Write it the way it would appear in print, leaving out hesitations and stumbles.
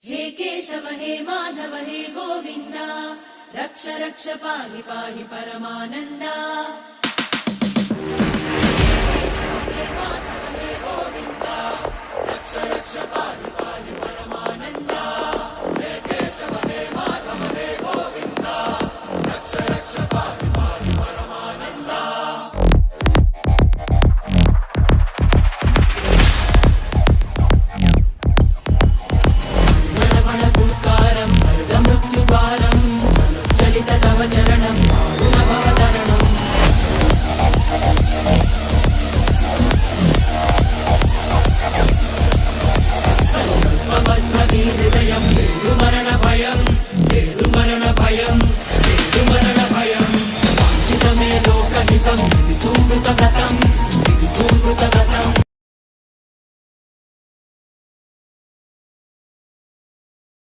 हे केशव हे माधव हे गोविंद रक्ष रक्ष पाहि पाहि परमानंदा। हे माधव हे गोविंद रक्ष रक्ष पाहि पाहि परमानंदा। हे केशव हे माधव हे गोविंद रक्ष रक्ष पाहि पाहि परमानंदा। चरणं गुणभवतरणं संकल्पबद्धहृदयं वेदुमरणभयं वेदुमरणभयं वेदुमरणभयं वाञ्छितमे लोकहितं विधि सुकृतव्रतं विधि सुकृतव्रतं।